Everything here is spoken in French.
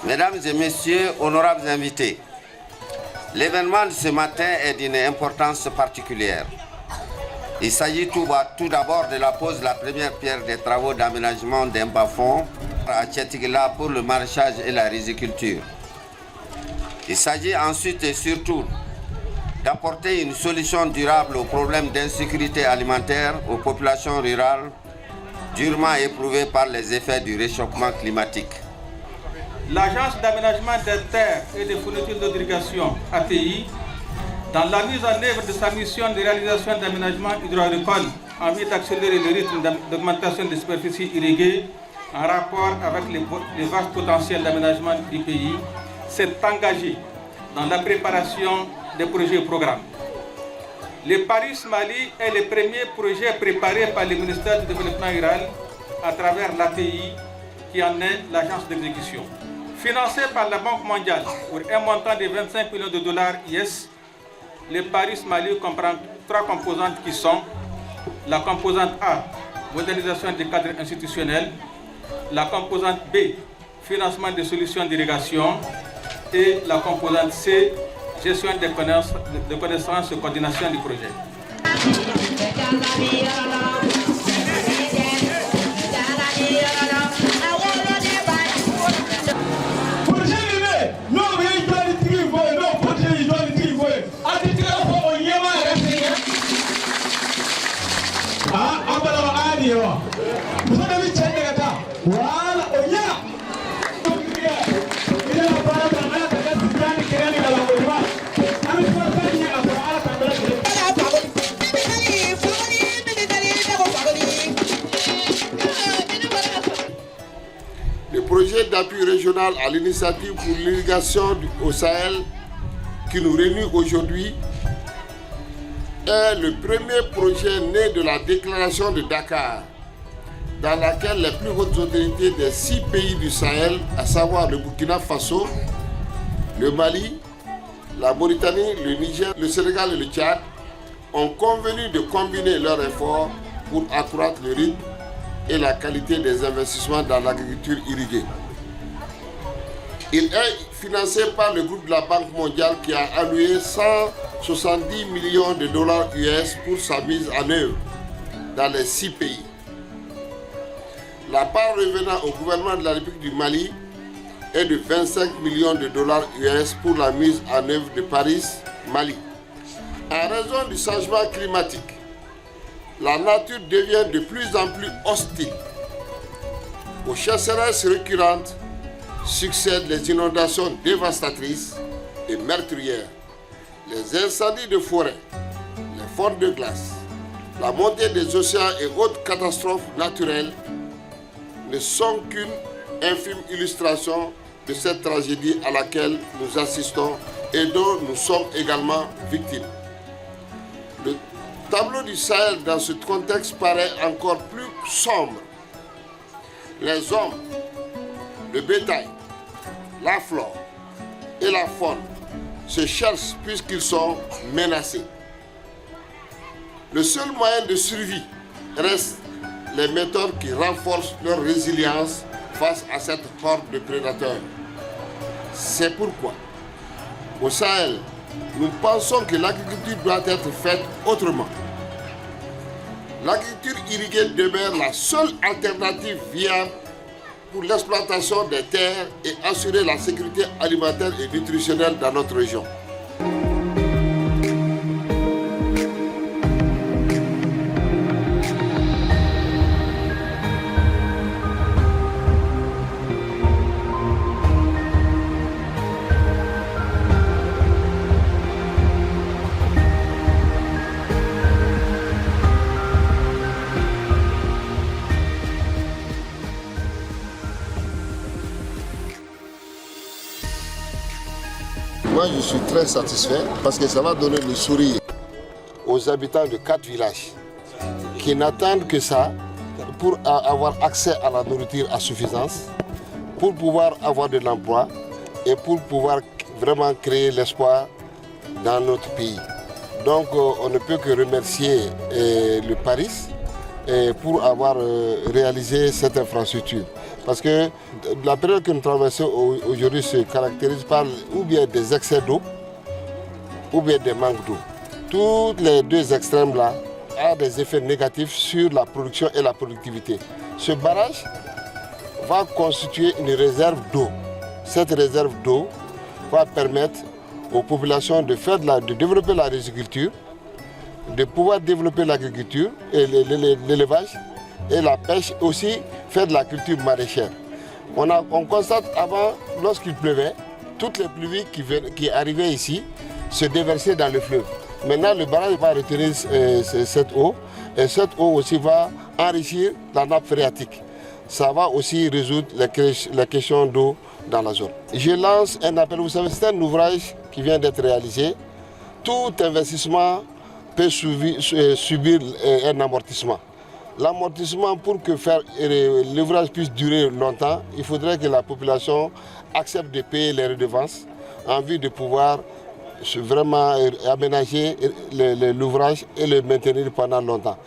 Mesdames et messieurs, honorables invités, l'événement de ce matin est d'une importance particulière. Il s'agit tout d'abord de la pose de la première pierre des travaux d'aménagement d'un bas-fond à Tchetigla pour le maraîchage et la riziculture. Il s'agit ensuite et surtout d'apporter une solution durable aux problèmes d'insécurité alimentaire aux populations rurales durement éprouvées par les effets du réchauffement climatique. L'Agence d'aménagement des terres et de fourniture d'irrigation, ATI, dans la mise en œuvre de sa mission de réalisation d'aménagement hydro-agricole en vue d'accélérer le rythme d'augmentation des superficies irriguées en rapport avec les vastes potentiels d'aménagement du pays, s'est engagée dans la préparation des projets et programmes. Le Paris Mali est le premier projet préparé par le ministère du Développement rural à travers l'ATI qui en est l'agence d'exécution. Financé par la Banque mondiale pour un montant de 25 millions de dollars US, le Paris Mali comprend 3 composantes qui sont la composante A, modernisation des cadres institutionnels, la composante B, financement des solutions d'irrigation et la composante C, gestion des connaissances et coordination du projet. Le projet d'appui régional à l'initiative pour l'irrigation au Sahel qui nous réunit aujourd'hui est le premier projet né de la déclaration de Dakar, dans laquelle les plus hautes autorités des 6 pays du Sahel, à savoir le Burkina Faso, le Mali, la Mauritanie, le Niger, le Sénégal et le Tchad, ont convenu de combiner leurs efforts pour accroître le rythme et la qualité des investissements dans l'agriculture irriguée. Il est financé par le groupe de la Banque mondiale qui a alloué 170 millions de dollars US pour sa mise en œuvre dans les 6 pays. La part revenant au gouvernement de la République du Mali est de 25 millions de dollars US pour la mise en œuvre de Paris Mali. En raison du changement climatique, la nature devient de plus en plus hostile. Aux chasseresses récurrentes succèdent les inondations dévastatrices et meurtrières, les incendies de forêt, les fonds de glace, la montée des océans et autres catastrophes naturelles ne sont qu'une infime illustration de cette tragédie à laquelle nous assistons et dont nous sommes également victimes. Le tableau du Sahel dans ce contexte paraît encore plus sombre. Les hommes, le bétail, la flore et la faune se cherchent puisqu'ils sont menacés. Le seul moyen de survie reste les méthodes qui renforcent leur résilience face à cette horde de prédateurs. C'est pourquoi, au Sahel, nous pensons que l'agriculture doit être faite autrement. L'agriculture irriguée demeure la seule alternative viable pour l'exploitation des terres et assurer la sécurité alimentaire et nutritionnelle dans notre région. Moi, je suis très satisfait parce que ça va donner le sourire aux habitants de 4 villages qui n'attendent que ça pour avoir accès à la nourriture à suffisance, pour pouvoir avoir de l'emploi et pour pouvoir vraiment créer l'espoir dans notre pays. Donc, on ne peut que remercier le Paris pour avoir réalisé cette infrastructure. Parce que la période que nous traversons aujourd'hui se caractérise par ou bien des excès d'eau ou bien des manques d'eau. Tous les deux extrêmes-là ont des effets négatifs sur la production et la productivité. Ce barrage va constituer une réserve d'eau. Cette réserve d'eau va permettre aux populations de développer la riziculture, de pouvoir développer l'agriculture et l'élevage et la pêche, aussi faire de la culture maraîchère. On constate avant, lorsqu'il pleuvait, toutes les pluies qui arrivaient ici se déversaient dans le fleuve. Maintenant, le barrage va retenir cette eau et cette eau aussi va enrichir la nappe phréatique. Ça va aussi résoudre la question d'eau dans la zone. Je lance un appel, vous savez, c'est un ouvrage qui vient d'être réalisé. Tout investissement peut subir un amortissement. L'amortissement, pour que l'ouvrage puisse durer longtemps, il faudrait que la population accepte de payer les redevances en vue de pouvoir vraiment aménager l'ouvrage et le maintenir pendant longtemps.